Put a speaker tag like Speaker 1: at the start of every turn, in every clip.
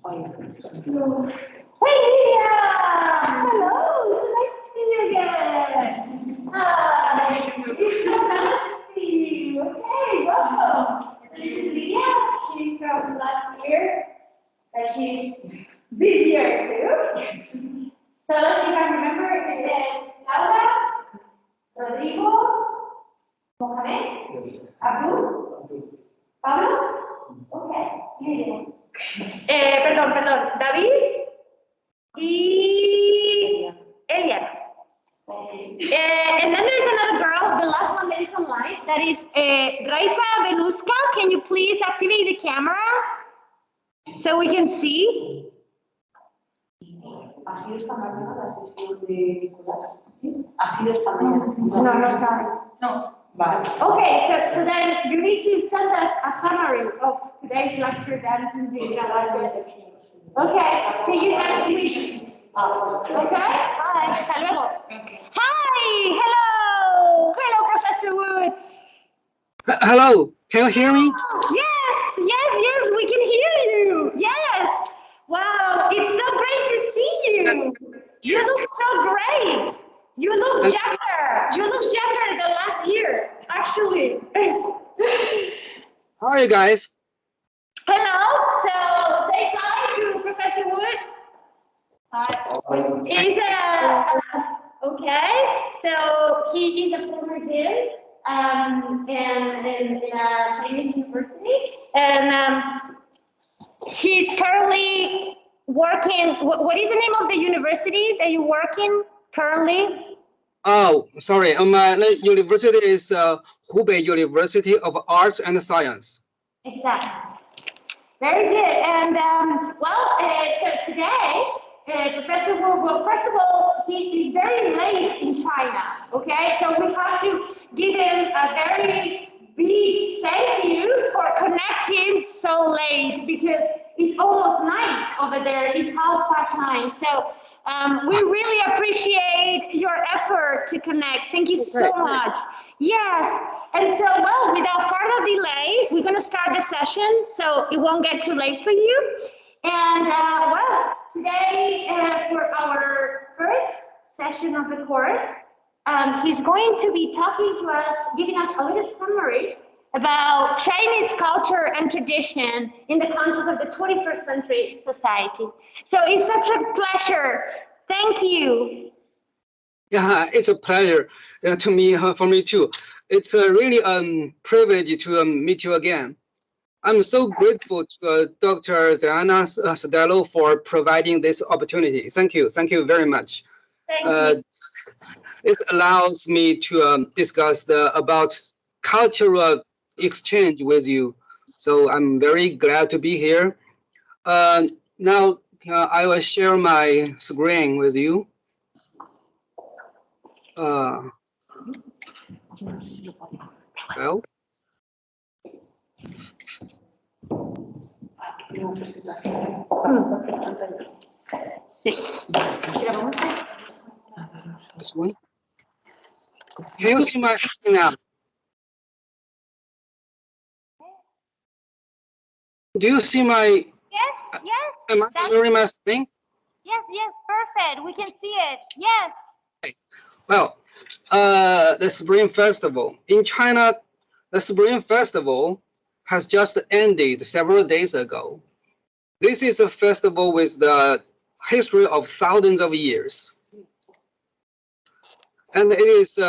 Speaker 1: Hello. Hey, Lydia! Hello! So nice to see you again. Hi. It's so nice to see you. Okay, welcome. So this is Lydia. She's from last year, but she's this year too. So let's see if I remember. It is Laura, Rodrigo, Mohamed, Abu, Pablo. Okay, Lydia. Perdón, David y Eliana. And then there's another girl, the last one that is online, that is Raisa Venuska. Can you please activate the camera so we can see? No está. No. Okay, so then you need to send us a summary of today's lecture then since we graduated. Okay, see you next week. Okay, bye. Hasta luego. Okay. Hi, hello. Hello, Professor Wood.
Speaker 2: Hello, can you hear me?
Speaker 1: Yes, we can hear you. Yes. Wow, it's so great to see you. You look so great. You look younger. You look younger than last year, actually.
Speaker 2: How are you guys?
Speaker 1: Hello. So say hi to Professor Wood. Hi. Okay. So he is a former dean in a Chinese university, and he's currently working. What is the name of the university that you work in currently?
Speaker 2: Oh, sorry. My university is Hubei University of Arts and Science.
Speaker 1: Exactly. Very good. And so today, Professor Wu, well, first of all, he is very late in China. Okay, so we have to give him a very big thank you for connecting so late because it's almost night over there. It's 9:30. So we really appreciate your effort to connect. Thank you so much. Yes. And so, well, without further delay, we're going to start the session so it won't get too late for you. And well, today for our first session of the course, he's going to be talking to us, giving us a little summary about Chinese culture and tradition in the context of the 21st century society. So it's such a pleasure. Thank you.
Speaker 2: Yeah, it's a pleasure to me, for me too. It's really a privilege to meet you again. I'm so grateful to Dr. Diana Stelo for providing this opportunity. Thank you very much.
Speaker 1: Thank you.
Speaker 2: It allows me to discuss about cultural exchange with you. So I'm very glad to be here. Now I will share my screen with you. Well. This one. Can you see my screen now? Do you see my?
Speaker 1: Yes.
Speaker 2: Am I sharing my screen?
Speaker 1: Yes, perfect. We can see it. Yes.
Speaker 2: Okay. Well, the Spring Festival in China, the Spring Festival has just ended several days ago. This is a festival with the history of thousands of years, and it is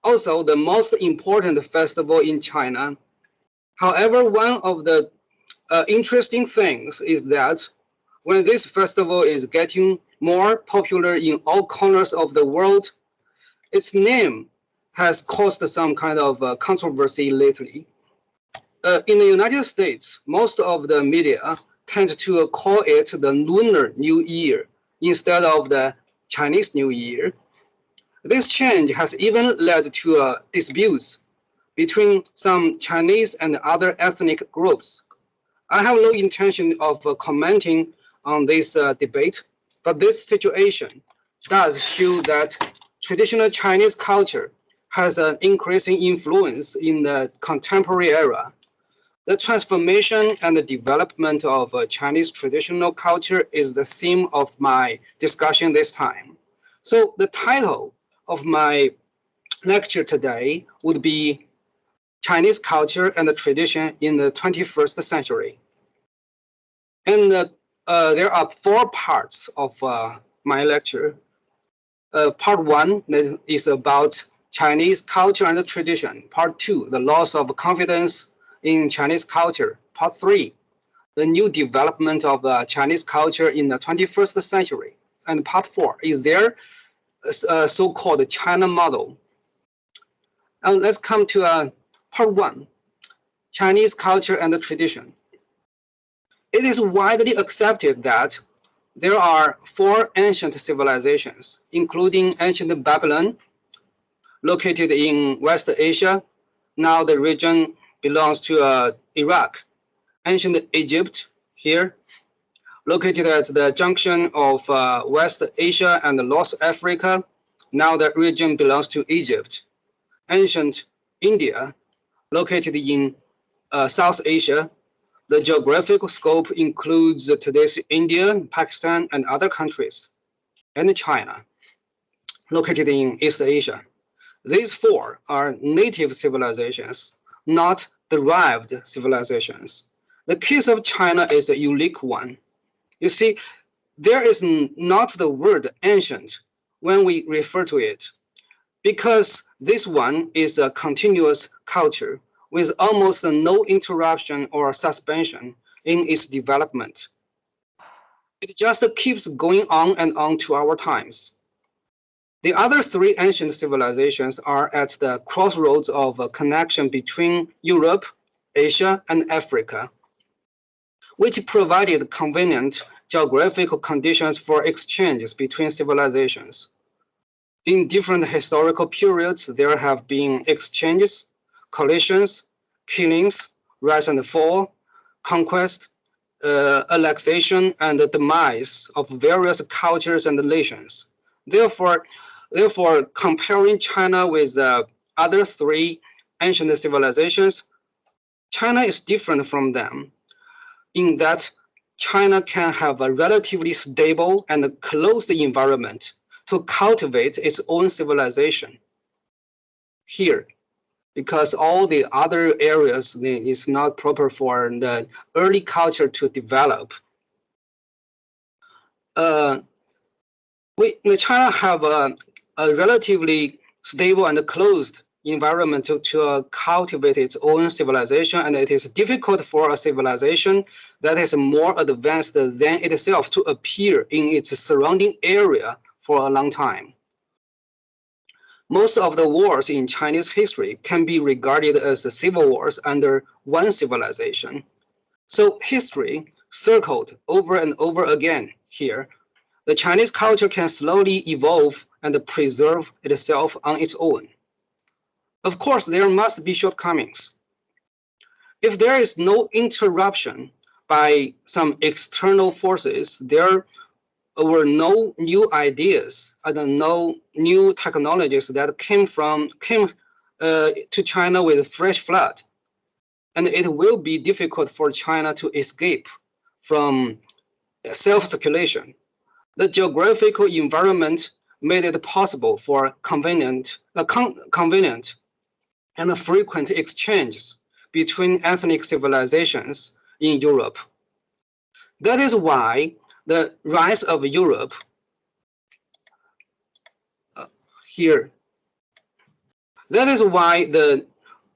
Speaker 2: also the most important festival in China. However, one of the interesting things is that when this festival is getting more popular in all corners of the world, its name has caused some kind of controversy lately. In the United States, most of the media tend to call it the Lunar New Year instead of the Chinese New Year. This change has even led to disputes between some Chinese and other ethnic groups. I have no intention of commenting on this debate, but this situation does show that traditional Chinese culture has an increasing influence in the contemporary era. The transformation and the development of Chinese traditional culture is the theme of my discussion this time. So the title of my lecture today would be Chinese Culture and the Tradition in the 21st Century. And there are four parts of my lecture. Part one is about Chinese culture and tradition. Part two, the loss of confidence in Chinese culture. Part three, the new development of Chinese culture in the 21st century. And part four is their so-called China model. And let's come to part one, Chinese culture and tradition. It is widely accepted that there are four ancient civilizations, including ancient Babylon, located in West Asia. Now the region belongs to Iraq. Ancient Egypt here, located at the junction of West Asia and North Africa. Now the region belongs to Egypt. Ancient India, located in South Asia. The geographical scope includes today's India, Pakistan, and other countries, and China, located in East Asia. These four are native civilizations, not derived civilizations. The case of China is a unique one. You see, there is not the word ancient when we refer to it, because this one is a continuous culture with almost no interruption or suspension in its development. It just keeps going on and on to our times. The other three ancient civilizations are at the crossroads of a connection between Europe, Asia, and Africa, which provided convenient geographical conditions for exchanges between civilizations. In different historical periods, there have been exchanges, collisions, killings, rise and fall, conquest, annexation, and the demise of various cultures and nations. Therefore, comparing China with other three ancient civilizations, China is different from them in that China can have a relatively stable and closed environment to cultivate its own civilization. Here, because all the other areas is not proper for the early culture to develop. China have a relatively stable and closed environment to cultivate its own civilization, and it is difficult for a civilization that is more advanced than itself to appear in its surrounding area for a long time. Most of the wars in Chinese history can be regarded as civil wars under one civilization. So history circled over and over again here. The Chinese culture can slowly evolve and preserve itself on its own. Of course, there must be shortcomings. If there is no interruption by some external forces, there were no new ideas and no new technologies that came to China with fresh flood. And it will be difficult for China to escape from self-circulation. The geographical environment made it possible for convenient and frequent exchanges between ethnic civilizations in Europe. That is why the rise of Europe here. That is why the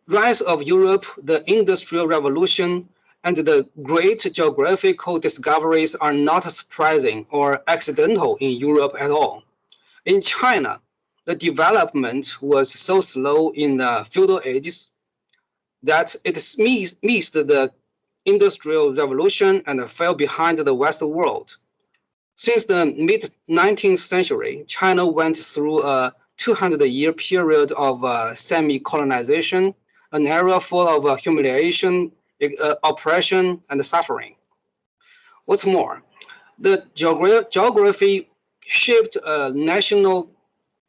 Speaker 2: rise of Europe, the Industrial Revolution, and the great geographical discoveries are not surprising or accidental in Europe at all. In China, the development was so slow in the feudal ages that it missed the Industrial Revolution and fell behind the Western world. Since the mid-19th century, China went through a 200-year period of semi-colonization, an era full of humiliation, oppression, and suffering. What's more, the geography shaped national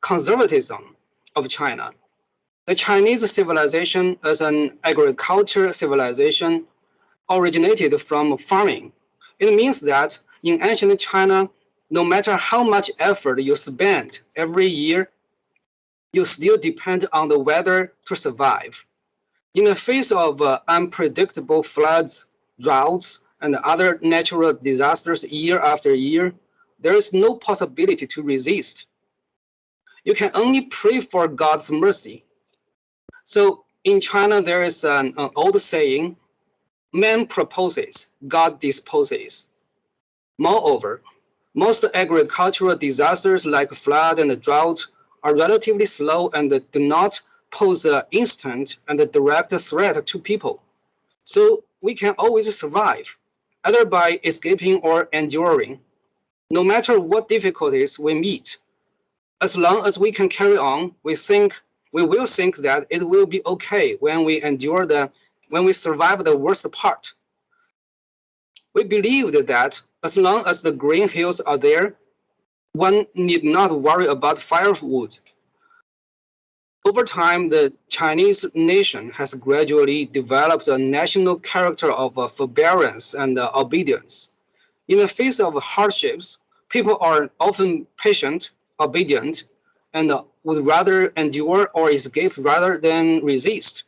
Speaker 2: conservatism of China. The Chinese civilization as an agriculture civilization originated from farming. It means that in ancient China, no matter how much effort you spend every year, you still depend on the weather to survive. In the face of unpredictable floods, droughts, and other natural disasters year after year, there is no possibility to resist. You can only pray for God's mercy. So in China, there is an old saying, man proposes, God disposes. Moreover, most agricultural disasters like flood and drought are relatively slow and do not pose an instant and direct threat to people. So we can always survive, either by escaping or enduring. No matter what difficulties we meet, as long as we can carry on, we will think that it will be okay when we survive the worst part. We believed that as long as the green hills are there, one need not worry about firewood. Over time, the Chinese nation has gradually developed a national character of forbearance and obedience. In the face of hardships, people are often patient, obedient, and would rather endure or escape rather than resist.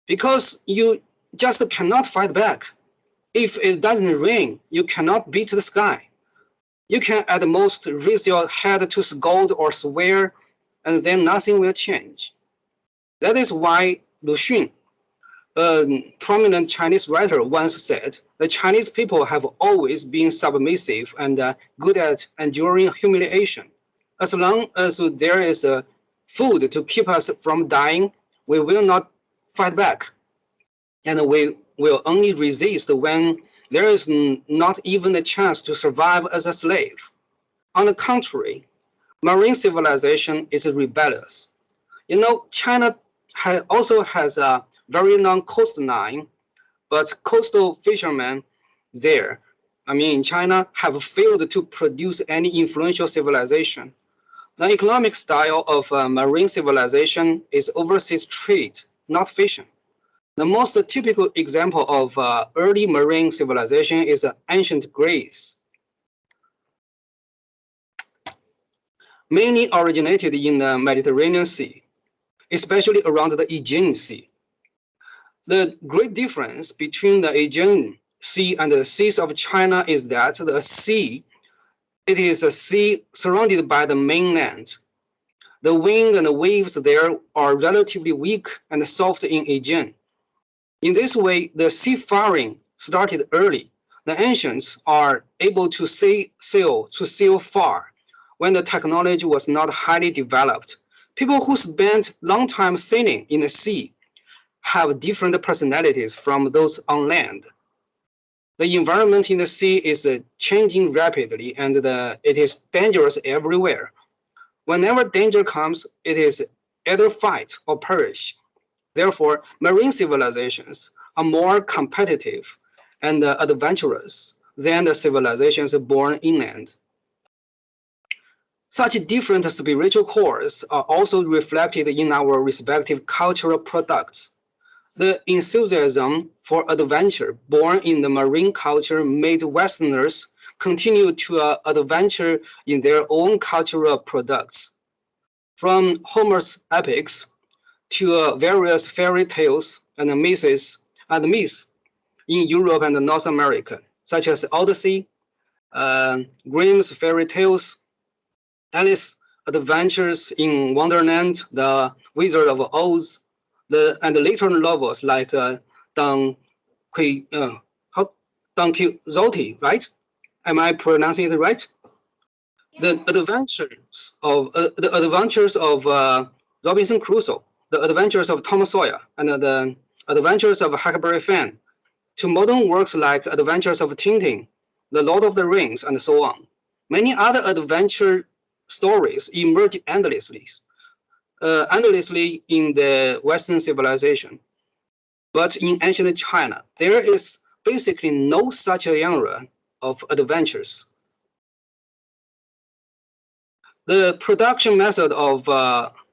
Speaker 2: Because you just cannot fight back. If it doesn't rain, you cannot beat the sky. You can at most raise your head to scold or swear, and then nothing will change. That is why Lu Xun, a prominent Chinese writer, once said, the Chinese people have always been submissive and good at enduring humiliation. As long as there is food to keep us from dying, we will not fight back. And we will only resist when there is not even a chance to survive as a slave. On the contrary, marine civilization is rebellious. You know, China also has a very long coastline, but coastal fishermen there, in China, have failed to produce any influential civilization. The economic style of marine civilization is overseas trade, not fishing. The most typical example of early marine civilization is ancient Greece. Mainly originated in the Mediterranean Sea, especially around the Aegean Sea. The great difference between the Aegean Sea and the seas of China is that it is a sea surrounded by the mainland. The wind and the waves there are relatively weak and soft in Aegean. In this way, the seafaring started early. The ancients are able to sail far when the technology was not highly developed. People who spent long time sailing in the sea have different personalities from those on land. The environment in the sea is changing rapidly and it is dangerous everywhere. Whenever danger comes, it is either fight or perish. Therefore, marine civilizations are more competitive and adventurous than the civilizations born inland. Such different spiritual cores are also reflected in our respective cultural products. The enthusiasm for adventure born in the marine culture made Westerners continue to adventure in their own cultural products. From Homer's epics to various fairy tales and myths in Europe and North America, such as Odyssey, Grimm's fairy tales, Alice Adventures in Wonderland, The Wizard of Oz, and later novels like Don Quixote, right? Am I pronouncing it right? The adventures of Robinson Crusoe, the adventures of Tom Sawyer, and the adventures of Huckleberry Finn, to modern works like Adventures of Tintin, The Lord of the Rings, and so on. Many other adventure stories emerge endlessly in the Western civilization. But in ancient China, there is basically no such a genre of adventures. The production method of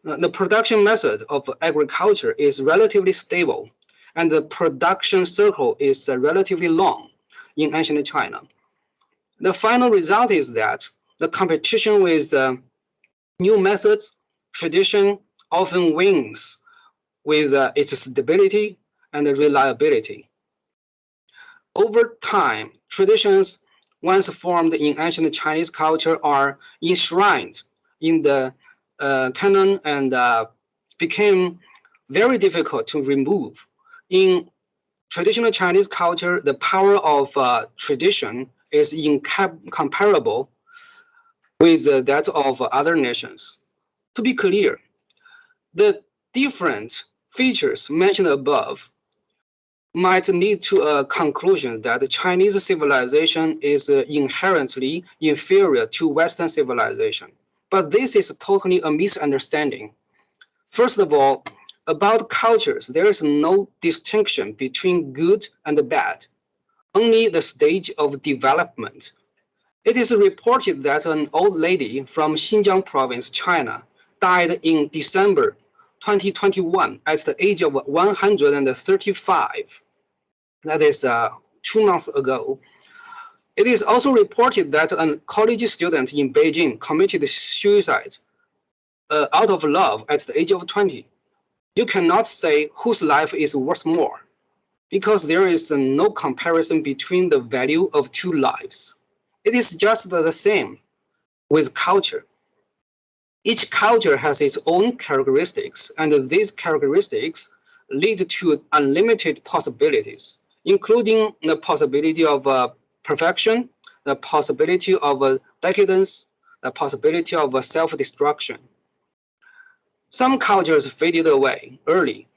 Speaker 2: The production method of agriculture is relatively stable, and the production cycle is relatively long in ancient China. The final result is that the competition with new methods, tradition often wins with its stability and reliability. Over time, traditions once formed in ancient Chinese culture are enshrined in the canon and became very difficult to remove. In traditional Chinese culture, the power of tradition is incomparable with that of other nations. To be clear, the different features mentioned above might lead to a conclusion that Chinese civilization is inherently inferior to Western civilization. But this is totally a misunderstanding. First of all, about cultures, there is no distinction between good and bad, only the stage of development. It is reported that an old lady from Xinjiang province, China, died in December 2021 at the age of 135. That is 2 months ago. It is also reported that a college student in Beijing committed suicide out of love at the age of 20. You cannot say whose life is worth more, because there is no comparison between the value of two lives. It is just the same with culture. Each culture has its own characteristics, and these characteristics lead to unlimited possibilities, including the possibility of perfection, the possibility of decadence, the possibility of self-destruction. Some cultures faded away early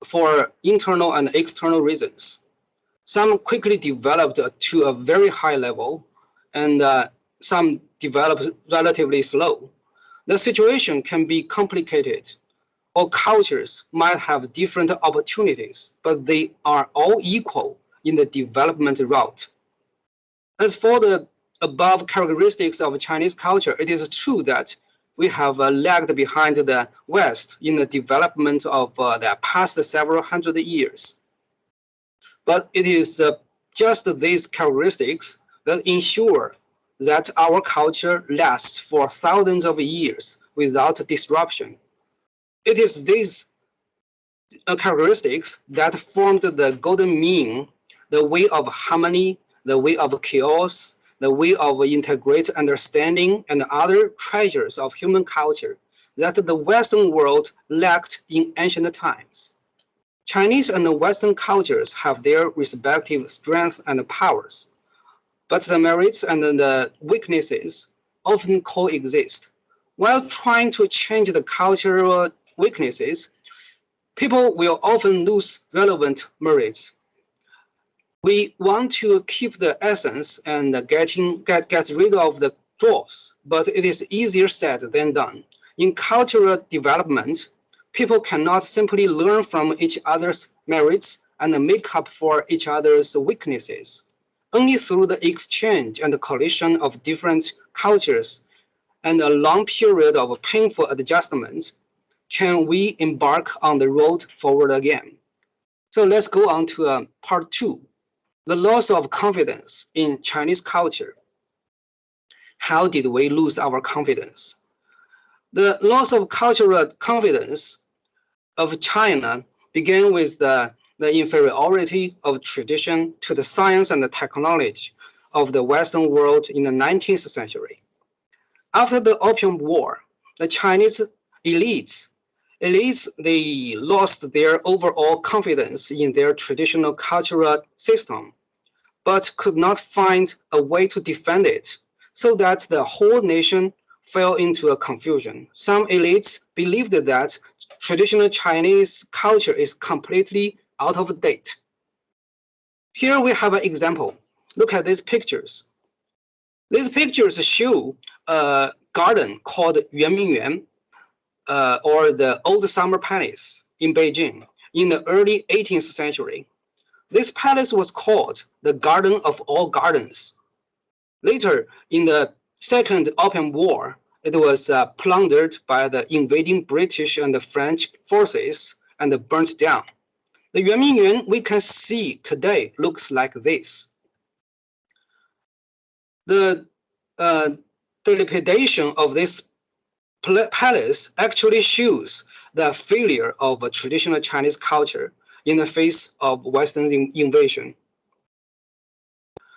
Speaker 2: for internal and external reasons. Some quickly developed to a very high level, and some developed relatively slow. The situation can be complicated. All cultures might have different opportunities, but they are all equal in the development route. As for the above characteristics of Chinese culture, it is true that we have lagged behind the West in the development of the past several hundred years. But it is just these characteristics that ensure that our culture lasts for thousands of years without disruption. It is these characteristics that formed the golden mean, the way of harmony, the way of chaos, the way of integrate understanding, and other treasures of human culture that the Western world lacked in ancient times. Chinese and Western cultures have their respective strengths and powers, but the merits and the weaknesses often coexist. While trying to change the cultural weaknesses, people will often lose relevant merits. We want to keep the essence and get rid of the dross, but it is easier said than done. In cultural development, people cannot simply learn from each other's merits and make up for each other's weaknesses. Only through the exchange and collision of different cultures and a long period of painful adjustment can we embark on the road forward again. So let's go on to part 2, the loss of confidence in Chinese culture. How did we lose our confidence? The loss of cultural confidence of China began with the inferiority of tradition to the science and the technology of the Western world in the 19th century. After the Opium War, the Chinese elites, they lost their overall confidence in their traditional cultural system, but could not find a way to defend it, so that the whole nation fell into a confusion. Some elites believed that traditional Chinese culture is completely out of date. Here we have an example. Look at these pictures. These pictures show a garden called Yuanmingyuan, or the Old Summer Palace in Beijing in the early 18th century. This palace was called the Garden of All Gardens. Later, in the Second Opium War, it was plundered by the invading British and the French forces and burnt down. The Yuanmingyuan we can see today looks like this. The dilapidation of this palace actually shows the failure of a traditional Chinese culture in the face of Western invasion.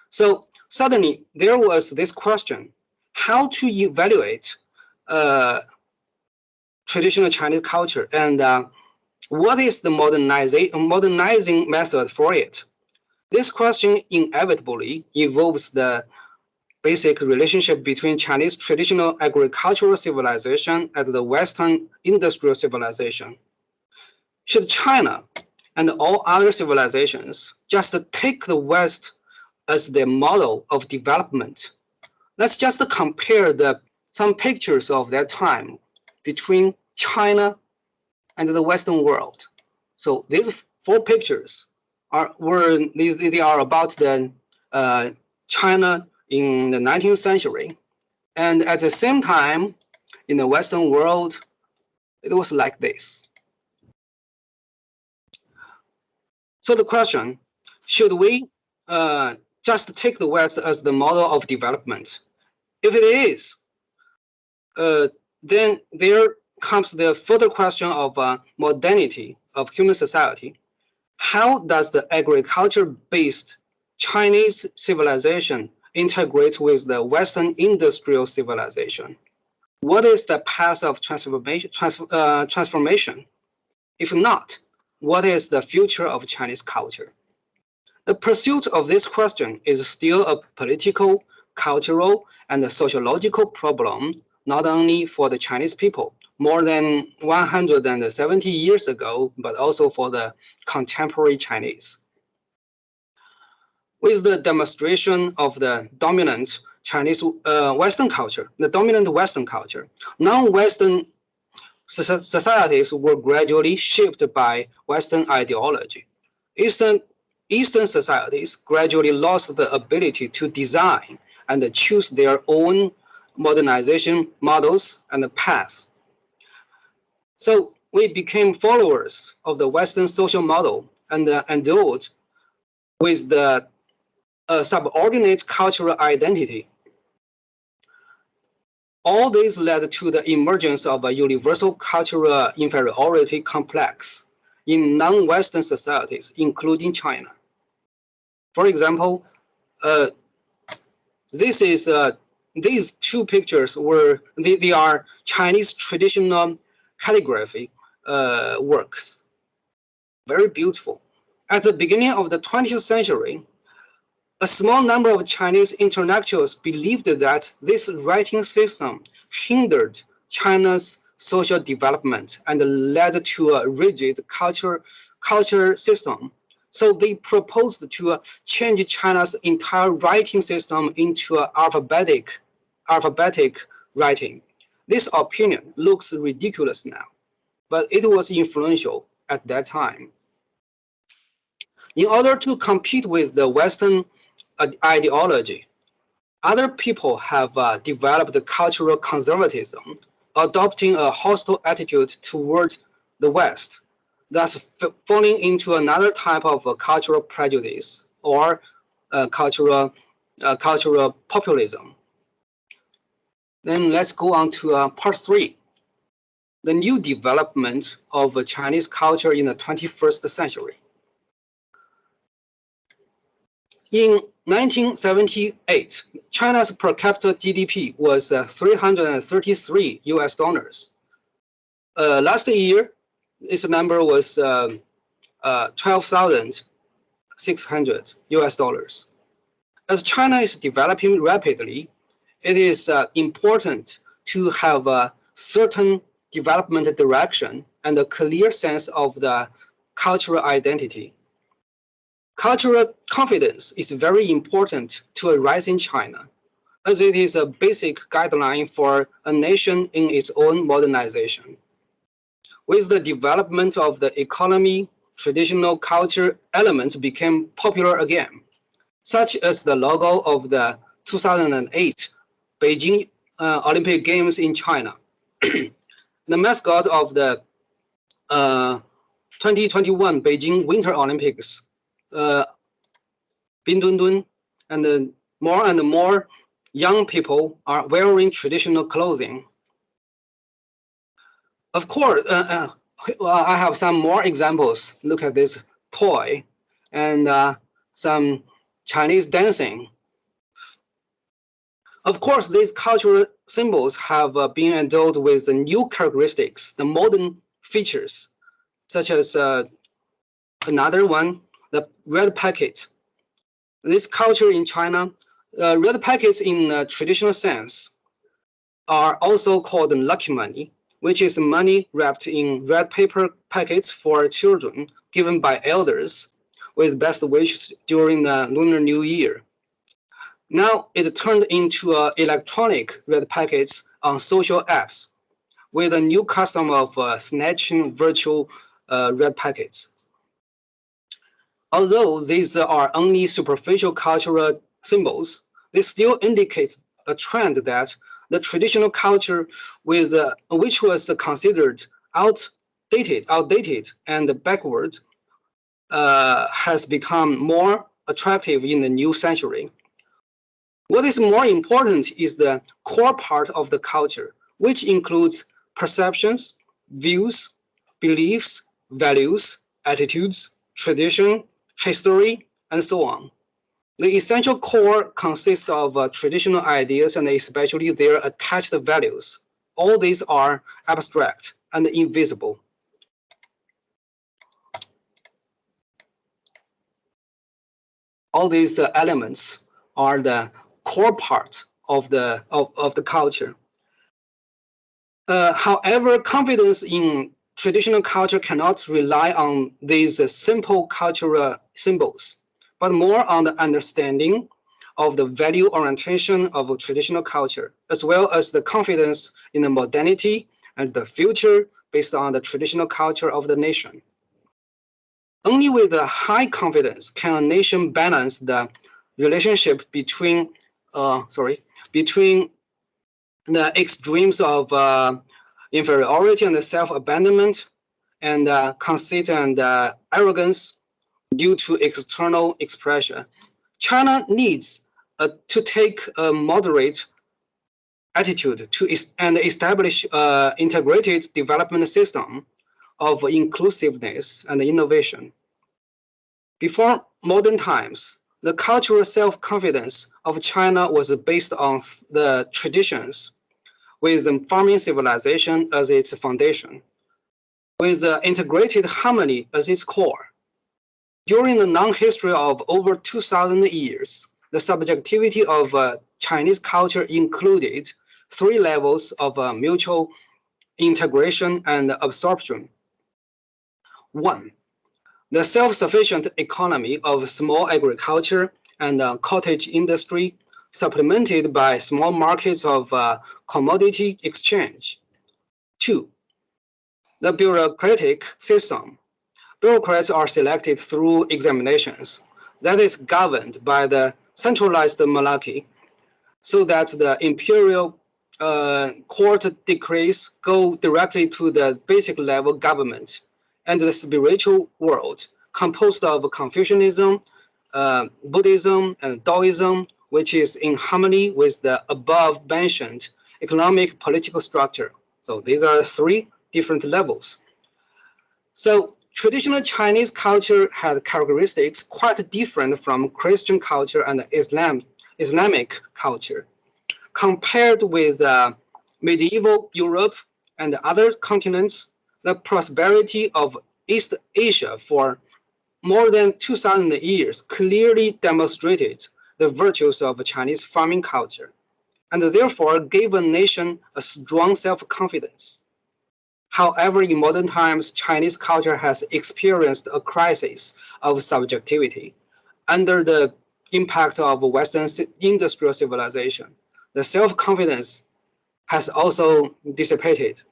Speaker 2: So suddenly there was this question: how to evaluate traditional Chinese culture, and what is the modernizing method for it? This question inevitably involves the basic relationship between Chinese traditional agricultural civilization and the Western industrial civilization. Should China and all other civilizations just take the West as their model of development? Let's just compare some pictures of that time between China and the Western world. So these 4 pictures are about the China in the 19th century, and at the same time, in the Western world, it was like this. So the question: should we just take the West as the model of development? If it is, then there comes the further question of modernity of human society. How does the agriculture-based Chinese civilization integrate with the Western industrial civilization? What is the path of transformation? If not, what is the future of Chinese culture? The pursuit of this question is still a political, cultural, and sociological problem, not only for the Chinese people more than 170 years ago, but also for the contemporary Chinese. With the demonstration of the dominant Chinese Western culture, non-Western societies were gradually shaped by Western ideology. Eastern societies gradually lost the ability to design and choose their own modernization models and paths. So we became followers of the Western social model and endowed with the subordinate cultural identity. All this led to the emergence of a universal cultural inferiority complex in non-Western societies, including China. For example, these 2 pictures they are Chinese traditional calligraphy works, very beautiful. At the beginning of the 20th century, a small number of Chinese intellectuals believed that this writing system hindered China's social development and led to a rigid culture system. So they proposed to change China's entire writing system into alphabetic writing. This opinion looks ridiculous now, but it was influential at that time. In order to compete with the Western ideology, other people have developed cultural conservatism, adopting a hostile attitude towards the West, thus falling into another type of cultural prejudice or cultural populism. Then let's go on to part 3, the new development of Chinese culture in the 21st century. In 1978, China's per capita GDP was $333 US. Last year, this number was 12,600 US. As China is developing rapidly, it is important to have a certain development direction and a clear sense of the cultural identity. Cultural confidence is very important to a rising China, as it is a basic guideline for a nation in its own modernization. With the development of the economy, traditional culture elements became popular again, such as the logo of the 2008 Beijing Olympic Games in China. The mascot of the 2021 Beijing Winter Olympics, Bin Dun Dun, and more young people are wearing traditional clothing. Of course, I have some more examples. Look at this toy and some Chinese dancing. Of course, these cultural symbols have been endowed with the new characteristics, the modern features, such as another one, the red packet. This culture in China, red packets in traditional sense are also called lucky money, which is money wrapped in red paper packets for children given by elders with best wishes during the Lunar New Year. Now it turned into electronic red packets on social apps with a new custom of snatching virtual red packets. Although these are only superficial cultural symbols, they still indicate a trend that the traditional culture which was considered outdated and backward has become more attractive in the new century. What is more important is the core part of the culture, which includes perceptions, views, beliefs, values, attitudes, tradition, history, and so on. The essential core consists of traditional ideas and especially their attached values. All these are abstract and invisible. All these elements are the core part of the culture. However, confidence in traditional culture cannot rely on these simple cultural symbols, but more on the understanding of the value orientation of traditional culture, as well as the confidence in the modernity and the future based on the traditional culture of the nation. Only with a high confidence can a nation balance the relationship between the extremes of inferiority and self-abandonment and conceit and arrogance due to external expression. China needs to take a moderate attitude and establish an integrated development system of inclusiveness and innovation. Before modern times, the cultural self-confidence of China was based on the traditions, with the farming civilization as its foundation, with the integrated harmony as its core. During the long history of over 2,000 years, the subjectivity of Chinese culture included 3 levels of mutual integration and absorption. 1. The self-sufficient economy of small agriculture and cottage industry, supplemented by small markets of commodity exchange. 2. The bureaucratic system. Bureaucrats are selected through examinations that is governed by the centralized monarchy, so that the imperial court decrees go directly to the basic level government and the spiritual world, composed of Confucianism, Buddhism, and Taoism, which is in harmony with the above-mentioned economic political structure. So these are 3 different levels. So traditional Chinese culture had characteristics quite different from Christian culture and Islamic culture. Compared with medieval Europe and other continents, the prosperity of East Asia for more than 2,000 years clearly demonstrated the virtues of Chinese farming culture, and therefore gave a nation a strong self-confidence. However, in modern times, Chinese culture has experienced a crisis of subjectivity under the impact of Western industrial civilization. The self-confidence has also dissipated.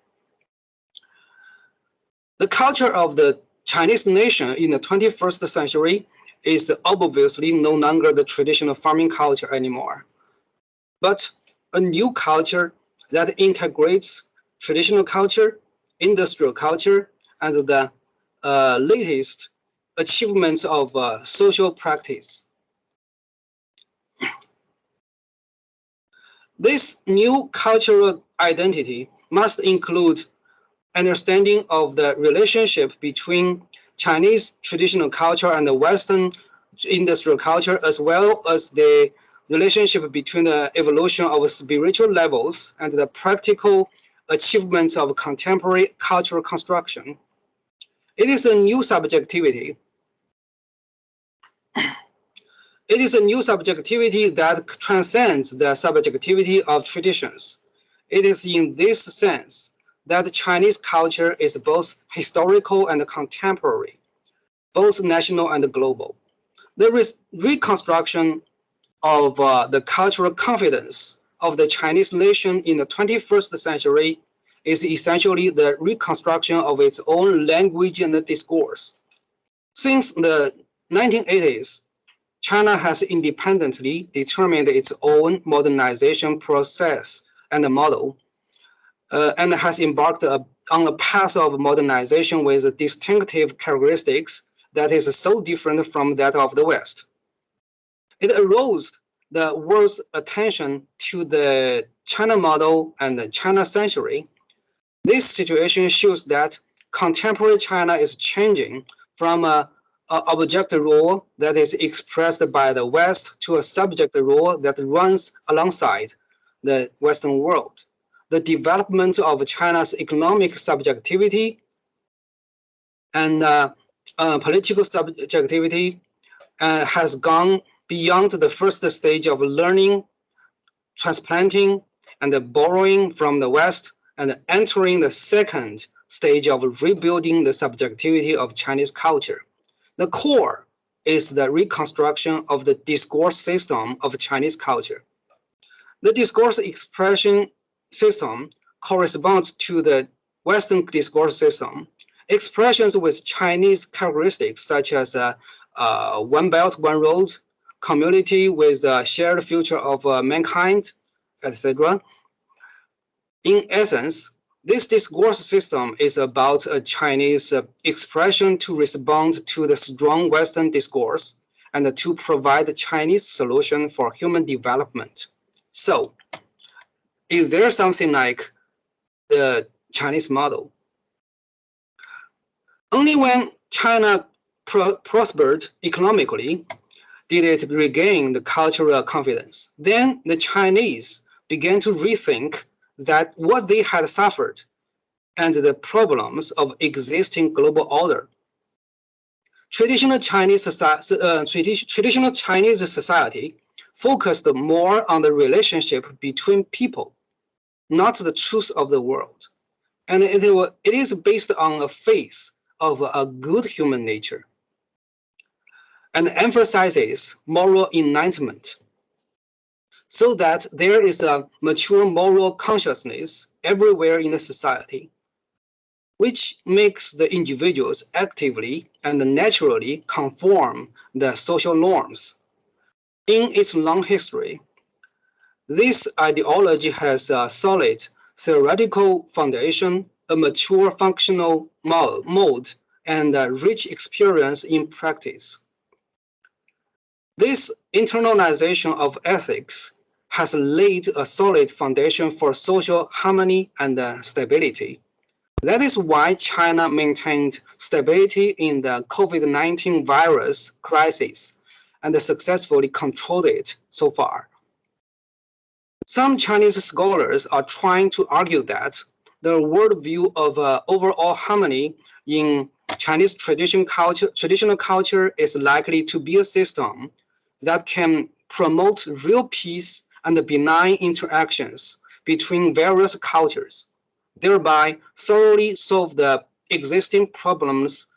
Speaker 2: The culture of the Chinese nation in the 21st century is obviously no longer the traditional farming culture anymore, but a new culture that integrates traditional culture, industrial culture, and the latest achievements of social practice. This new cultural identity must include understanding of the relationship between Chinese traditional culture and the Western industrial culture, as well as the relationship between the evolution of spiritual levels and the practical achievements of contemporary cultural construction. It is a new subjectivity. It is a new subjectivity that transcends the subjectivity of traditions. It is in this sense that Chinese culture is both historical and contemporary, both national and global. The reconstruction of the cultural confidence of the Chinese nation in the 21st century is essentially the reconstruction of its own language and discourse. Since the 1980s, China has independently determined its own modernization process and model, and has embarked on a path of modernization with distinctive characteristics that is so different from that of the West. It aroused the world's attention to the China model and the China century. This situation shows that contemporary China is changing from a object rule that is expressed by the West to a subject rule that runs alongside the Western world. The development of China's economic subjectivity and political subjectivity has gone beyond the first stage of learning, transplanting, and borrowing from the West, and entering the second stage of rebuilding the subjectivity of Chinese culture. The core is the reconstruction of the discourse system of Chinese culture. The discourse expression system corresponds to the Western discourse system. Expressions with Chinese characteristics such as one belt, one road, community with a shared future of mankind, etc. In essence, this discourse system is about a Chinese expression to respond to the strong Western discourse and to provide a Chinese solution for human development. So, is there something like the Chinese model? Only when China prospered economically did it regain the cultural confidence. Then the Chinese began to rethink that what they had suffered and the problems of existing global order. Traditional Chinese society focused more on the relationship between people, not the truth of the world. And it is based on a faith of a good human nature and emphasizes moral enlightenment so that there is a mature moral consciousness everywhere in the society, which makes the individuals actively and naturally conform the social norms. In its long history, this ideology has a solid theoretical foundation, a mature functional mode, and a rich experience in practice. This internalization of ethics has laid a solid foundation for social harmony and stability. That is why China maintained stability in the COVID-19 virus crisis and successfully controlled it so far. Some Chinese scholars are trying to argue that the worldview of overall harmony in Chinese traditional culture is likely to be a system that can promote real peace and benign interactions between various cultures, thereby thoroughly solve the existing problems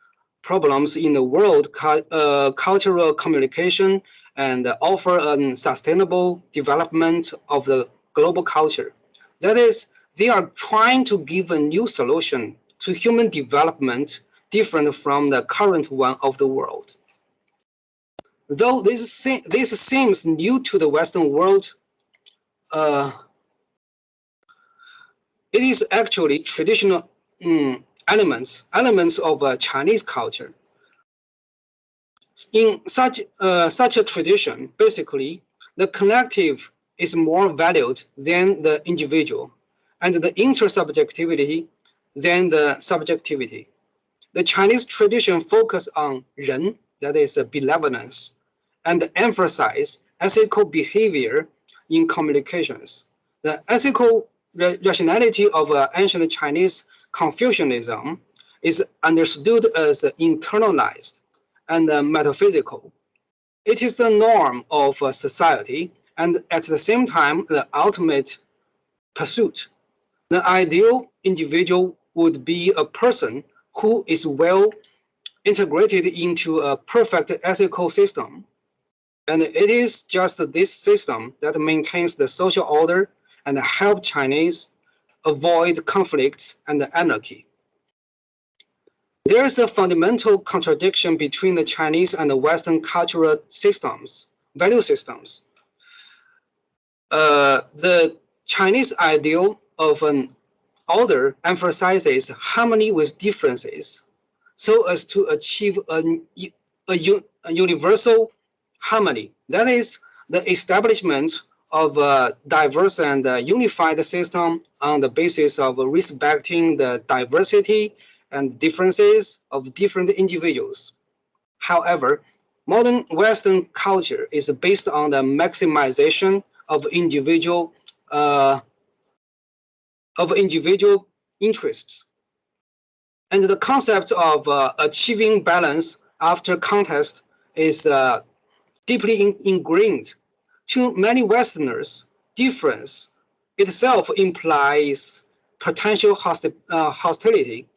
Speaker 2: in the world cultural communication and offer a sustainable development of the global culture. That is, they are trying to give a new solution to human development different from the current one of the world. Though this seems new to the Western world, It is actually traditional elements of Chinese culture. In such a tradition, basically, the collective is more valued than the individual, and the intersubjectivity than the subjectivity. The Chinese tradition focus on 人, that is benevolence, and emphasize ethical behavior in communications. The ethical rationality of ancient Chinese Confucianism is understood as internalized and metaphysical. It is the norm of society and at the same time the ultimate pursuit. The ideal individual would be a person who is well integrated into a perfect ethical system. And it is just this system that maintains the social order and help Chinese avoid conflicts and anarchy. There is a fundamental contradiction between the Chinese and the Western cultural systems, value systems. The Chinese ideal of an order emphasizes harmony with differences so as to achieve a universal harmony. That is the establishment of a diverse and unified system on the basis of respecting the diversity and differences of different individuals. However, modern Western culture is based on the maximization of individual interests. And the concept of achieving balance after contest is deeply ingrained. To many Westerners, difference itself implies potential hostility.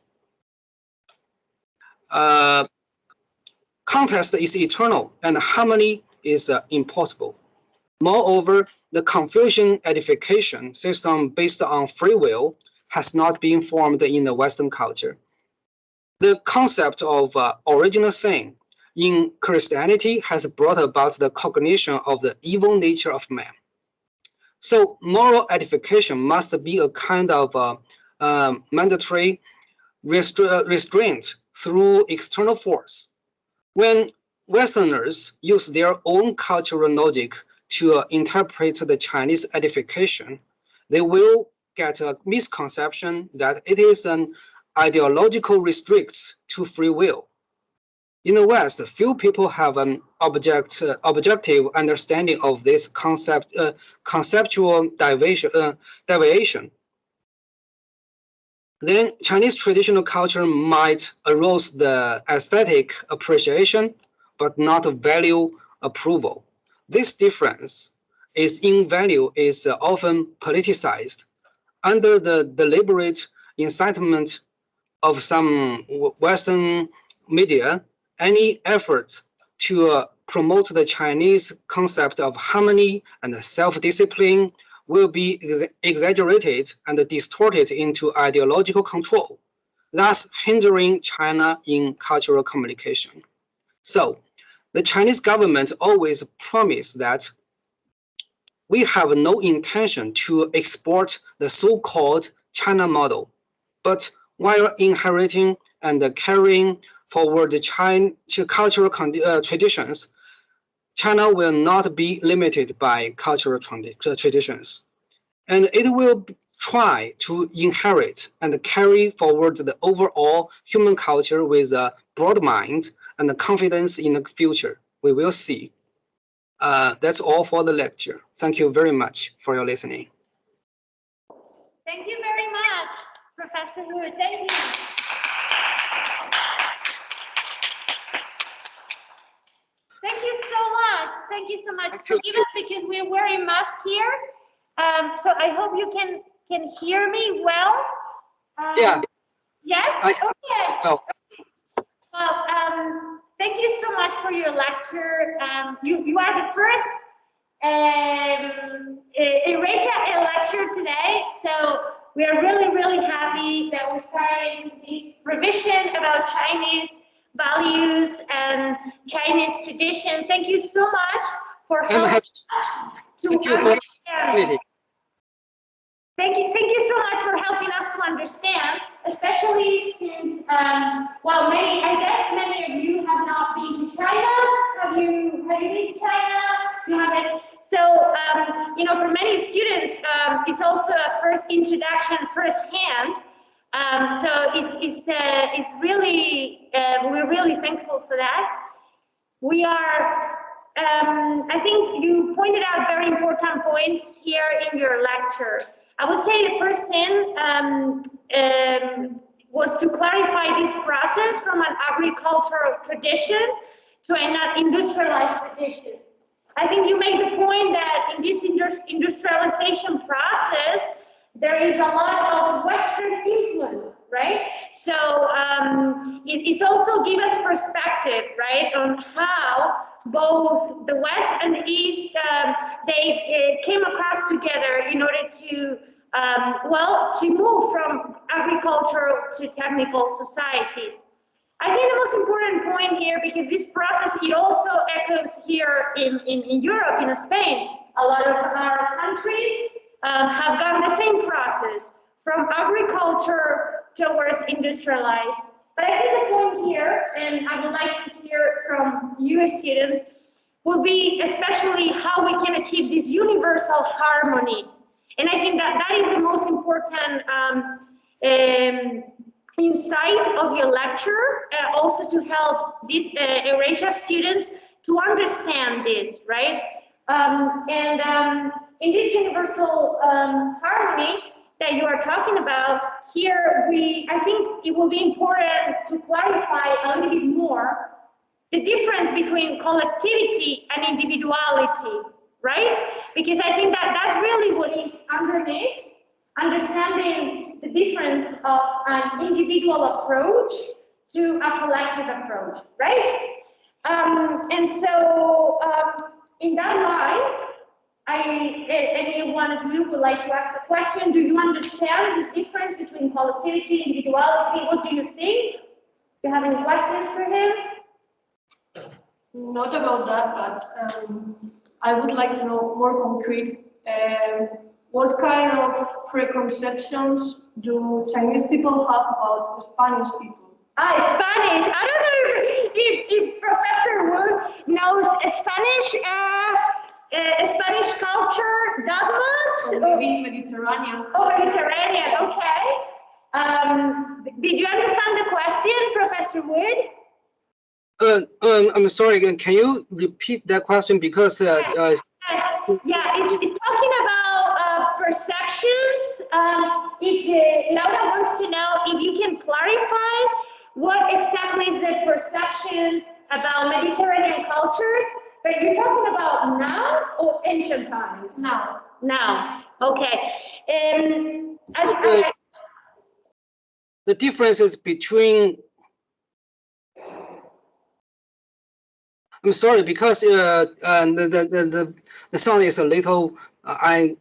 Speaker 2: Contest is eternal and harmony is impossible. Moreover, the Confucian edification system based on free will has not been formed in the Western culture. The concept of original sin in Christianity has brought about the cognition of the evil nature of man. So moral edification must be a kind of mandatory restraint through external force. When Westerners use their own cultural logic to interpret the Chinese edification, they will get a misconception that it is an ideological restricts to free will. In the West, few people have an objective understanding of this conceptual deviation. Then Chinese traditional culture might arouse the aesthetic appreciation, but not value approval. This difference in value is often politicized under the deliberate incitement of some Western media. Any effort to promote the Chinese concept of harmony and self-discipline will be exaggerated and distorted into ideological control, thus hindering China in cultural communication. So, the Chinese government always promised that we have no intention to export the so-called China model, but while inheriting and carrying forward the Chinese cultural traditions, China will not be limited by cultural traditions, and it will try to inherit and carry forward the overall human culture with a broad mind and confidence in the future. We will see. That's all for the lecture. Thank you very much for your listening.
Speaker 1: Thank you very much, Professor Wu. Thank you. Thank you so much. Thank you so much. Forgive us because we're wearing masks here. So I hope you can hear me well.
Speaker 2: Yeah.
Speaker 1: Yes? Okay.
Speaker 2: Well,
Speaker 1: Thank you so much for your lecture. You are the first Eurasia lecture today, so we are really happy that we're starting this revision about Chinese values and Chinese tradition. Thank you so much for helping us to understand Thank you so much for helping us to understand, especially since, well, I guess many of you have not been to China. Have you been to China? You haven't. So, you know, for many students, it's also a first introduction firsthand. So it's really, we're really thankful for that. We are, I think you pointed out very important points here in your lecture. I would say the first thing was to clarify this process from an agricultural tradition to an industrialized tradition. I think you make the point that in this industrialization process, there is a lot of Western influence, right? So it's also give us perspective, right, on how both the West and the East, they came across together in order to, well, to move from agricultural to technical societies. I think the most important point here, because this process, it also echoes here in Europe, in Spain. A lot of our countries have gone the same process from agriculture towards industrialized. But I think the point here, and I would like to hear from you students, will be especially how we can achieve this universal harmony. And I think that that is the most important insight of your lecture, also to help these Eurasia students to understand this, right? In this universal harmony that you are talking about, here I think it will be important to clarify a little bit more the difference between collectivity and individuality, right? Because I think that that's really what is underneath, understanding the difference of an individual approach to a collective approach, right? And so in that line, any one of you would like to ask a question. Do you understand this difference between collectivity, individuality? What do you think? Do you have any questions for him?
Speaker 3: Not about that, but I would like to know more concrete. What kind of preconceptions do Chinese people have about Spanish people?
Speaker 1: Spanish. I don't know if Professor Wu knows Spanish. Spanish culture dogmas?
Speaker 3: Or maybe Mediterranean.
Speaker 1: Oh, Mediterranean, okay. Did you understand the question, Professor Wood?
Speaker 2: I'm sorry again. Can you repeat that question? Because
Speaker 1: yes. Yeah, it's talking about perceptions. If Laura wants to know if you can clarify what exactly is the perception about Mediterranean cultures. But you're talking about now or ancient times?
Speaker 3: Now.
Speaker 1: Now. Okay.
Speaker 2: The differences between. I'm sorry because the sound is a little. I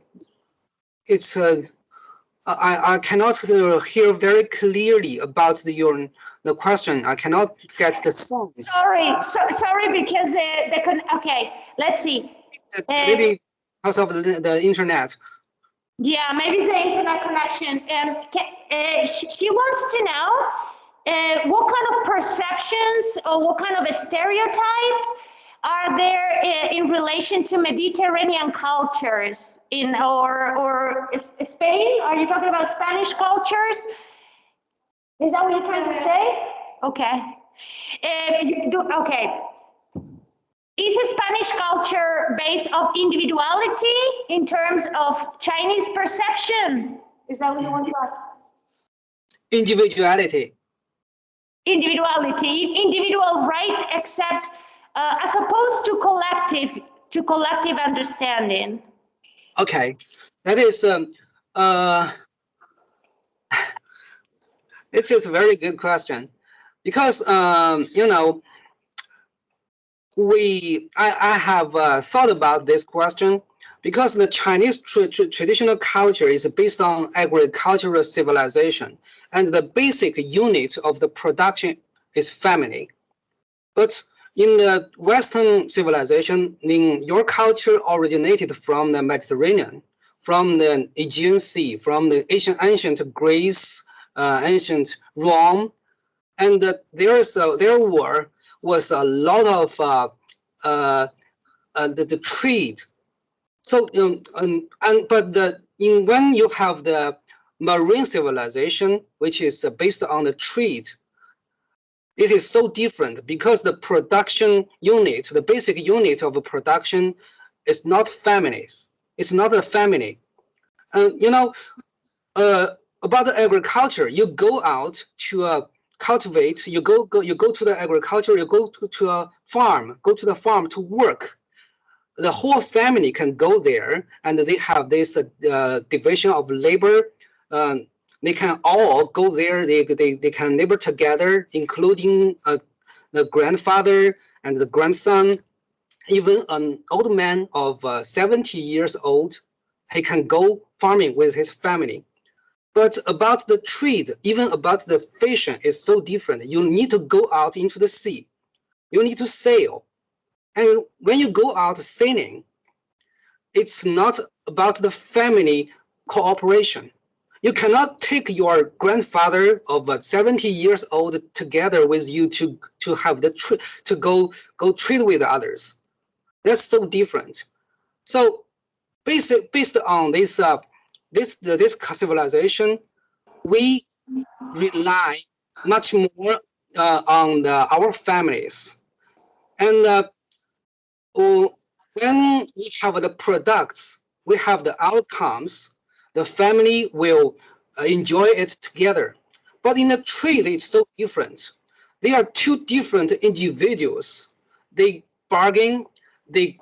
Speaker 2: cannot hear very clearly about the question. I cannot get the sound.
Speaker 1: Sorry because okay. Let's see.
Speaker 2: Maybe because of the internet.
Speaker 1: Yeah, maybe it's the internet connection. She wants to know what kind of perceptions or what kind of a stereotype are there in relation to Mediterranean cultures in or Spain? Are you talking about Spanish cultures? Is that what you're trying to say? Okay. Okay. Is a Spanish culture based on individuality in terms of Chinese perception? Is that what you want to ask?
Speaker 2: Individuality.
Speaker 1: Individuality, individual rights, except as opposed to collective understanding.
Speaker 2: Okay, that is this is a very good question because you know. I have thought about this question because the Chinese traditional culture is based on agricultural civilization, and the basic unit of the production is family. But in the Western civilization, your culture originated from the Mediterranean. from the Aegean Sea, from the ancient Greece, ancient Rome, and there was a lot of the trade. So when you have the marine civilization, which is based on the trade, it is so different because the production unit, the basic unit of production, is not families. It's not a family. You know, about the agriculture, you go out to cultivate. You go to the agriculture. You go to a farm. Go to the farm to work. The whole family can go there, and they have this division of labor. They can all go there. They can labor together, including the grandfather and the grandson. Even an old man of 70 years old, he can go farming with his family. But about the trade, even about the fishing, is so different. You need to go out into the sea. You need to sail. And when you go out sailing, it's not about the family cooperation. You cannot take your grandfather of 70 years old together with you to have the to go trade with others. That's so different. So based on this this civilization, we rely much more on our families, and when we have the products, we have the outcomes, the family will enjoy it together. But in the trade, it's so different. They are two different individuals. They bargain, they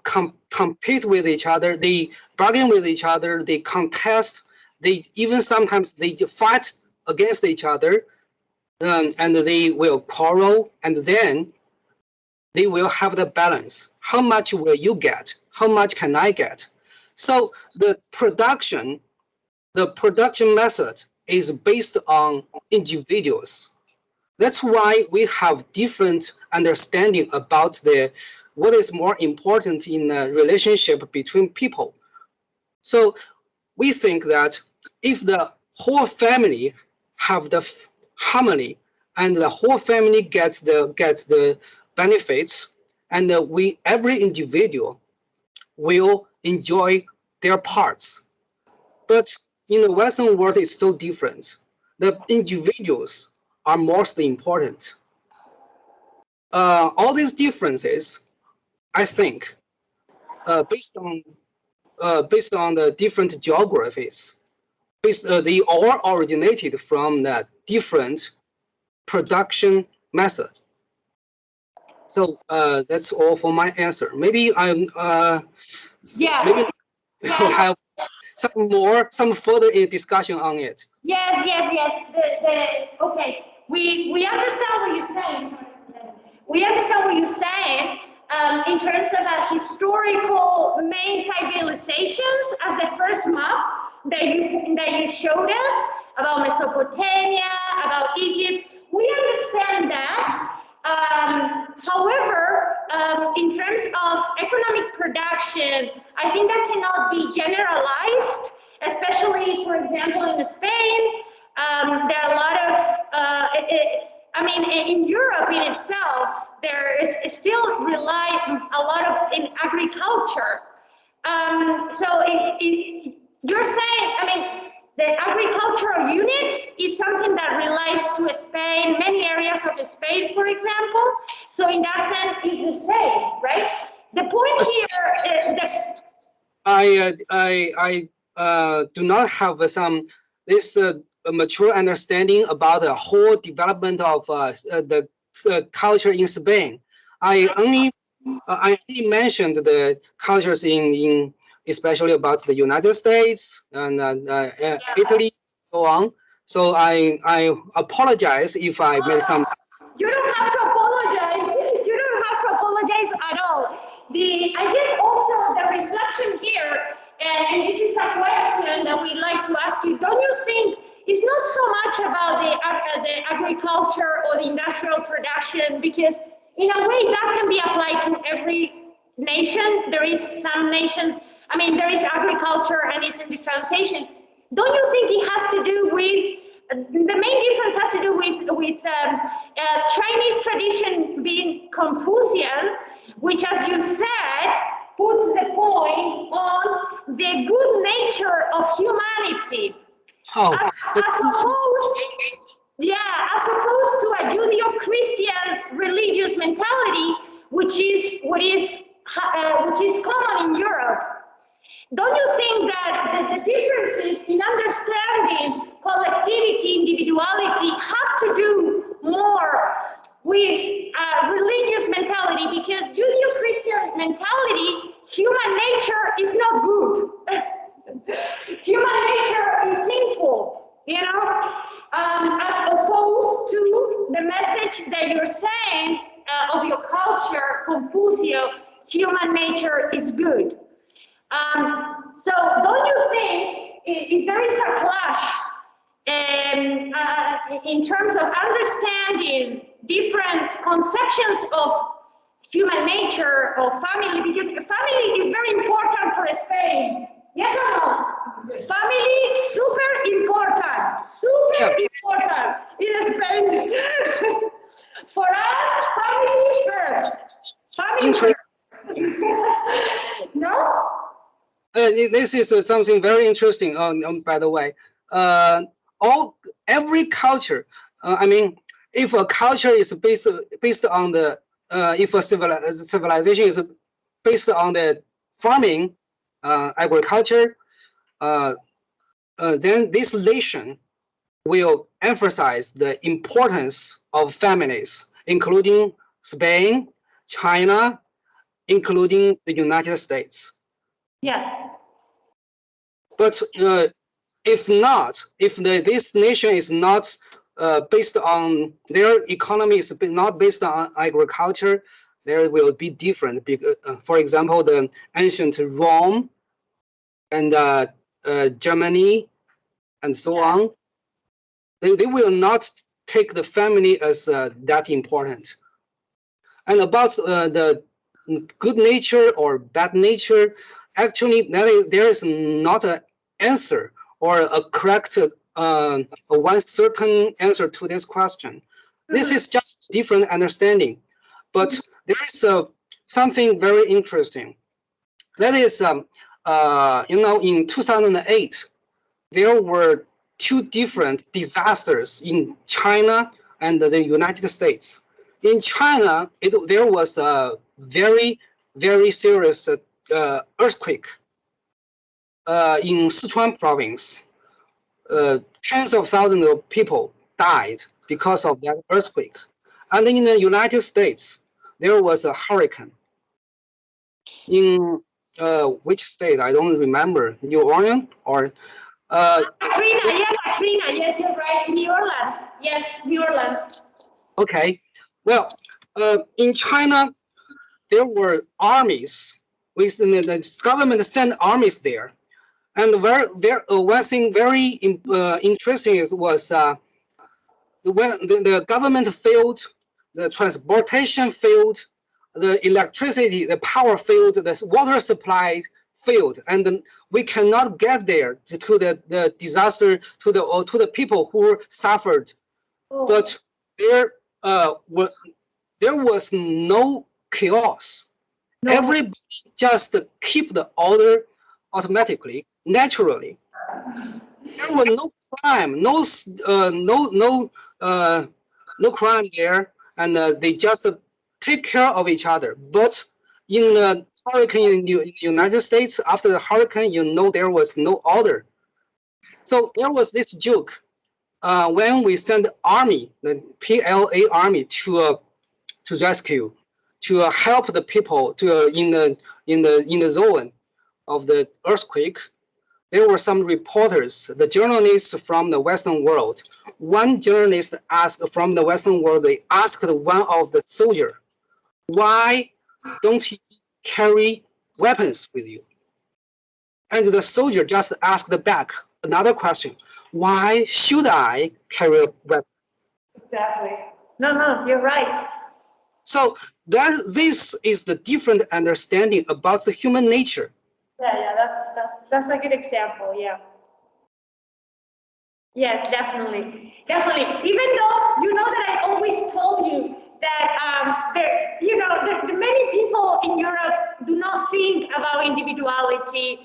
Speaker 2: compete with each other, they bargain with each other, they contest, they even sometimes they fight against each other, and they will quarrel, and then they will have the balance. How much will you get? How much can I get? So the production method is based on individuals. That's why we have different understanding about what is more important in a relationship between people. So we think that if the whole family have the harmony and the whole family gets the benefits, and every individual will enjoy their parts. But in the Western world, it's so different. The individuals are most important. All these differences, I think, based on the different geographies, they all originated from the different production methods. So that's all for my answer. Maybe I'm maybe we'll have some further discussion on it.
Speaker 1: Yes. Okay. We understand what you're saying. We understand what you're saying in terms of historical main civilizations as the first map that you showed us about Mesopotamia, about Egypt. We understand that. However, in terms of economic production, I think that cannot be generalized, especially, for example, in Spain. There are a lot of, I mean, in Europe in itself, there is still rely a lot of in agriculture. So you're saying, I mean, the agricultural units is something that relies to Spain, many areas of Spain, for example. So in that sense, it's the same, right? The point here is that
Speaker 2: I do not have this mature understanding about the whole development of the culture in Spain. I only mentioned the cultures in especially about the United States and Italy, so on. So I apologize if I made some.
Speaker 1: You don't have to apologize. You don't have to apologize at all. I guess also the reflection here, and this is a question that we'd like to ask you. Don't you think it's not so much about the agriculture or the industrial production, because in a way that can be applied to every nation. There is some nations I mean, there is agriculture and it's industrialization. Don't you think it has to do with, the main difference has to do with Chinese tradition being Confucian, which, as you said, puts the point on the good nature of humanity.
Speaker 2: Oh,
Speaker 1: as opposed to a Judeo-Christian religious mentality, which is common in Europe. Don't you think that the differences in understanding collectivity, individuality, have to do more with religious mentality? Because Judeo-Christian mentality, human nature is not good. Human nature is sinful, you know, as opposed to the message that you're saying of your culture, Confucius, human nature is good. So don't you think if there is a clash in terms of understanding different conceptions of human nature or family, because family is very important for Spain. Yes or no? Family, super important in Spain. For us, family first. Family first. No?
Speaker 2: This is something very interesting. By the way, every culture. I mean, if a culture is based on the if a civilization is based on the farming, agriculture, then this nation will emphasize the importance of families, including Spain, China, including the United States.
Speaker 1: Yeah.
Speaker 2: But if this nation is not based on, their economy is not based on agriculture, there will be different. For example, the ancient Rome and Germany and so on, they will not take the family as that important. And about the good nature or bad nature, actually there is not an answer or a correct one certain answer to this question. This is just different understanding. But there is something very interesting. That is, in 2008, there were two different disasters in China and the United States. In China, there was a very, very serious earthquake in Sichuan province. Tens of thousands of people died because of that earthquake. And in the United States, there was a hurricane. In which state? I don't remember. New Orleans or
Speaker 1: Katrina, yes, you're right. New Orleans, yes, New Orleans.
Speaker 2: Okay, well, in China, there were armies. The government sent armies there, and one thing very interesting was when the government failed, the transportation failed, the electricity, the power failed, the water supply failed, and we cannot get there to the disaster, to the people who suffered.
Speaker 1: Oh.
Speaker 2: But there was no chaos.
Speaker 1: No.
Speaker 2: Everybody just keep the order automatically, naturally. There was no crime, no crime there, and they just take care of each other. But in the hurricane in the United States, after the hurricane, there was no order. So there was this joke. When we send army, the PLA army to rescue, to help the people in the zone of the earthquake, there were some reporters, the journalists from the Western world. One journalist asked from the Western world, they asked one of the soldiers, why don't you carry weapons with you? And the soldier just asked back another question, why should I carry a weapon?
Speaker 1: Exactly. No, you're right.
Speaker 2: So this is the different understanding about the human nature.
Speaker 1: Yeah, that's a good example. Yeah. Yes, definitely, definitely. Even though you know that I always told you that there, you know, the many people in Europe do not think about individuality.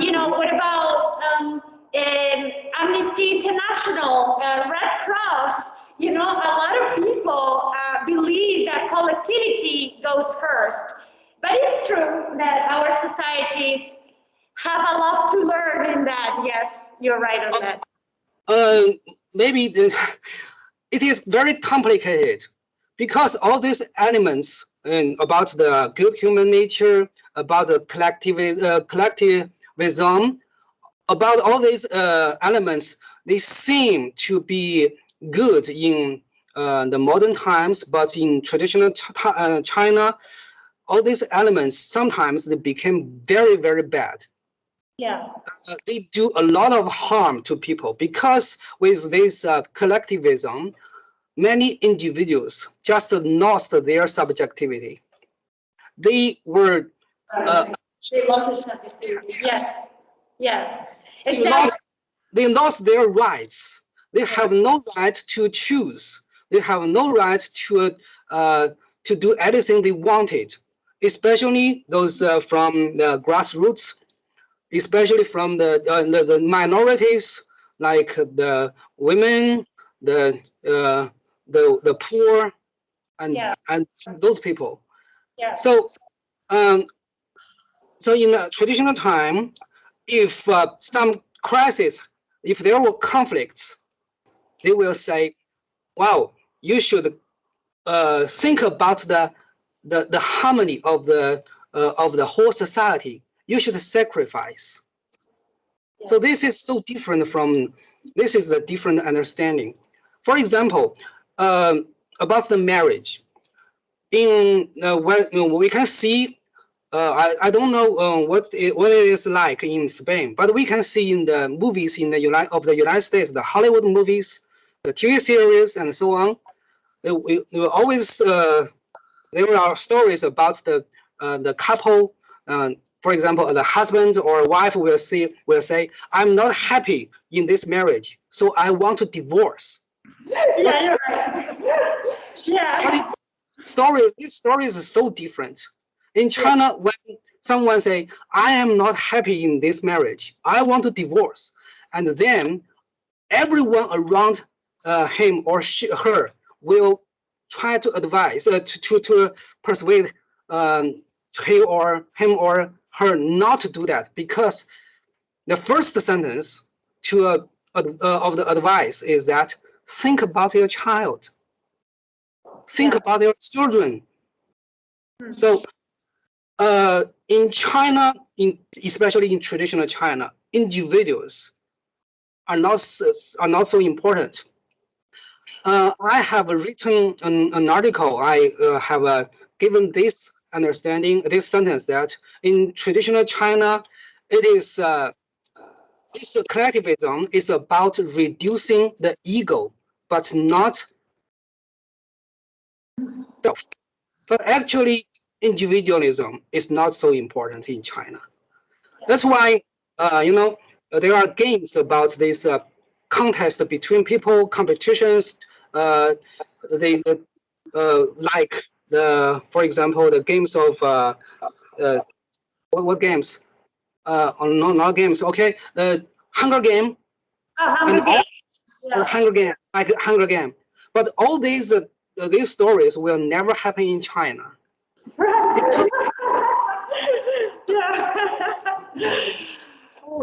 Speaker 1: You know, what about Amnesty International, Red Cross? You know, a lot of people believe that collectivity goes first. But it's true that our societies have a lot to learn in that. Yes, you're right on that.
Speaker 2: Maybe it is very complicated because all these elements about the good human nature, about the collectivism, about all these elements, they seem to be good in the modern times, but in traditional China, all these elements sometimes they became very, very bad.
Speaker 1: Yeah.
Speaker 2: They do a lot of harm to people because with this collectivism, many individuals just lost their subjectivity. They were
Speaker 1: They lost subjectivity. Yes. Yeah. Exactly.
Speaker 2: they lost their rights. They have no right to choose. They have no right to do anything they wanted, especially those from the grassroots, especially from the minorities like the women, the poor, and those people.
Speaker 1: Yeah.
Speaker 2: So so in the traditional time, if some crisis, if there were conflicts, they will say, "Wow, you should think about the harmony of the whole society. You should sacrifice." So this is so different from, this is the different understanding. For example, about the marriage. When we can see, I don't know what it is like in Spain, but we can see in the movies in the United States, the Hollywood movies, the TV series, and so on. We always there are stories about the couple. For example, the husband or wife will say, "I'm not happy in this marriage, so I want to divorce."
Speaker 1: Yeah, you're right. Yeah.
Speaker 2: But this story is so different. In China, when someone say, "I am not happy in this marriage, I want to divorce," and then everyone around him or her will try to advise to persuade him or her not to do that, because the first sentence of the advice is that think about your child, think about your children. So in China, especially in traditional China, individuals are not so important. I have written an article. I have given this understanding, this sentence, that in traditional China, it is this collectivism is about reducing the ego, but not self. But actually, individualism is not so important in China. That's why, there are games about this contest between people, competitions. They like for example, the games of what games? No, not games. Okay, the Hunger Game and all the Hunger Game, like Hunger Game. But all these stories will never happen in China. Because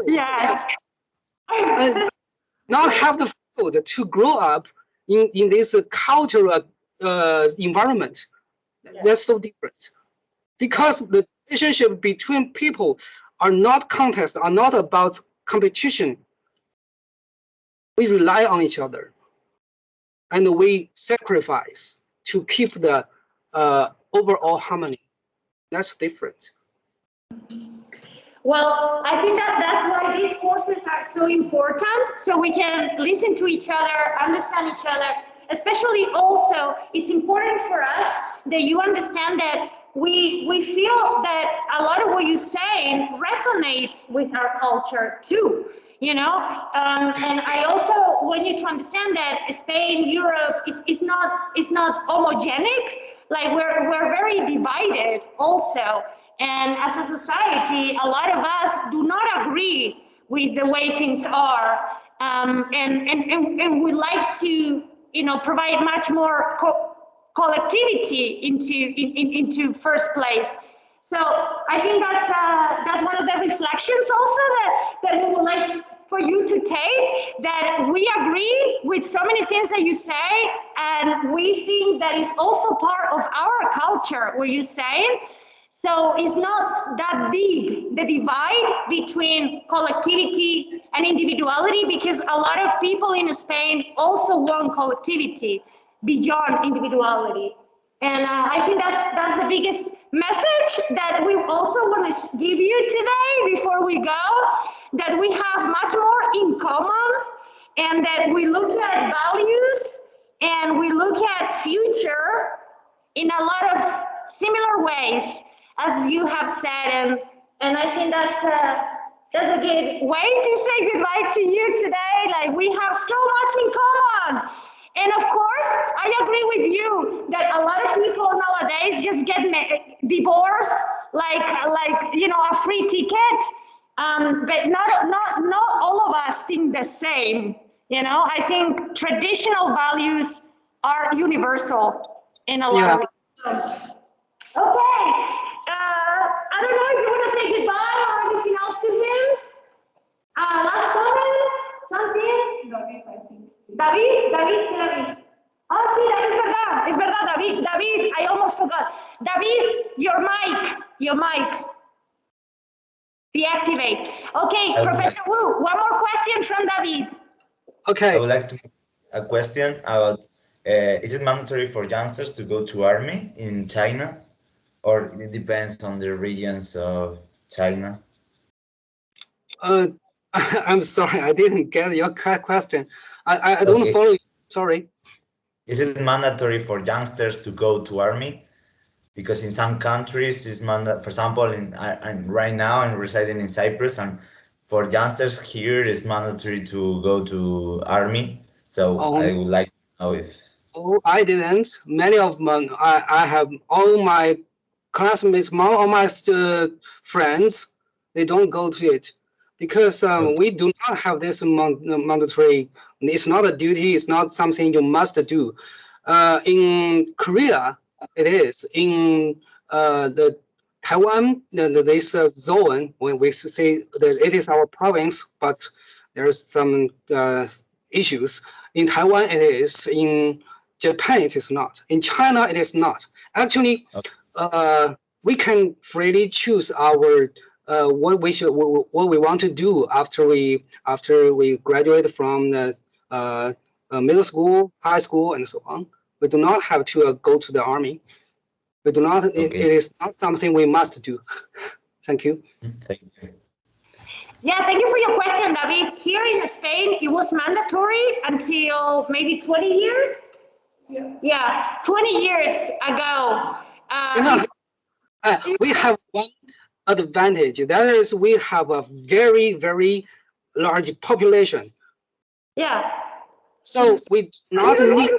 Speaker 1: Yeah.
Speaker 2: not have the food to grow up in this cultural environment. That's so different. Because the relationship between people are not contest, are not about competition. We rely on each other, and we sacrifice to keep the overall harmony. That's different.
Speaker 1: Well, I think that that's why these courses are so important, so we can listen to each other, understand each other. Especially also, it's important for us that you understand that we feel that a lot of what you're saying resonates with our culture too, you know. And I also want you to understand that Spain, Europe is not homogenic. Like we're very divided also, and as a society, a lot of us do not agree with the way things are, and we like to, you know, provide much more collectivity into first place. So I think that's one of the reflections also that we would like for you to take, that we agree with so many things that you say, and we think that is also part of our culture, what you're saying. So it's not that big, the divide between collectivity and individuality, because a lot of people in Spain also want collectivity beyond individuality. And I think that's the biggest message that we also want to give you today before we go, that we have much more in common, and that we look at values and we look at future in a lot of similar ways, as you have said. And I think that's a good way to say goodbye to you today. Like, we have so much in common. And of course, I agree with you that a lot of people nowadays just get divorced like you know, a free ticket. But not all of us think the same. You know, I think traditional values are universal in a lot of ways. Okay. I don't know if you want to say goodbye or anything else to him. Last comment? Something?
Speaker 3: David, I think.
Speaker 1: David. Oh, sí, David, es verdad, David, I almost forgot. David, your mic. Deactivate. Okay, Professor Wu, one more question from David.
Speaker 2: Okay.
Speaker 4: I would like to a question about, is it mandatory for youngsters to go to army in China, or it depends on the regions of China?
Speaker 2: I'm sorry, I didn't get your question. I don't follow you. Sorry.
Speaker 4: Is it mandatory for youngsters to go to army? Because in some countries, it's mandatory. For example, right now I'm residing in Cyprus, and for youngsters here, it's mandatory to go to army. So I would like to know if.
Speaker 2: Oh, I didn't. Many of them, I have all my classmates, all my friends, they don't go to it because we do not have this mandatory. It's not a duty. It's not something you must do. In Korea, it is. In the Taiwan, this zone, when we say that it is our province, but there's some issues. In Taiwan, it is. In Japan, it is not. In China, it is not. Actually, we can freely choose our what we want to do after we graduate from the middle school, high school, and so on. We do not have to go to the army. We do not.
Speaker 4: Okay.
Speaker 2: It is not something we must do. Thank you.
Speaker 4: Thank you.
Speaker 1: Yeah, thank you for your question, David. Here in Spain, it was mandatory until maybe 20 years. Yeah, 20 years ago.
Speaker 2: We have one advantage. That is, we have a very, very large population.
Speaker 1: Yeah.
Speaker 2: So we do not need.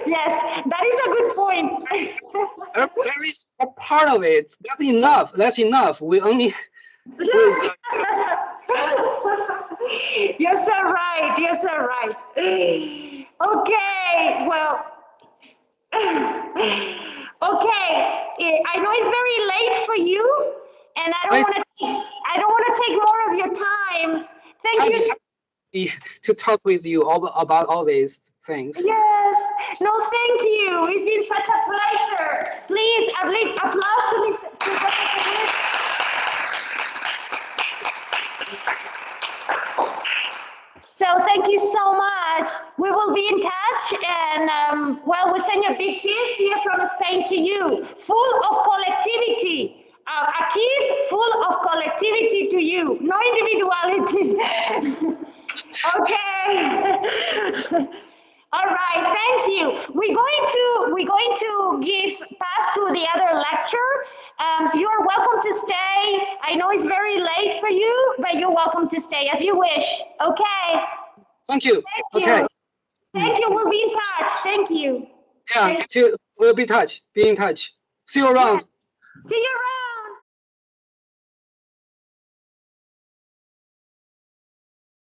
Speaker 1: Yes, that is a good point.
Speaker 2: A very small part of it. That's enough. That's enough. We only.
Speaker 1: You're so right. You're so right. Okay. Well. Okay. I know it's very late for you, and I don't want to take more of your time. Thank you.
Speaker 2: To talk with you about all these things.
Speaker 1: Yes. No, thank you. It's been such a pleasure. Please, applause to Mr. So thank you so much. We will be in touch, and well, we send you a big kiss here from Spain to you, full of collectivity. A kiss full of collectivity to you, no individuality. Okay. All right, thank you. We're going to give pass to the other lecture. You are welcome to stay. I know it's very late for you, but you're welcome to stay as you wish. Okay.
Speaker 2: Thank you.
Speaker 1: Thank
Speaker 2: Okay.
Speaker 1: you. Thank you. We'll be in touch. Thank you.
Speaker 2: Yeah. We'll be in touch. See you around.
Speaker 1: See you around.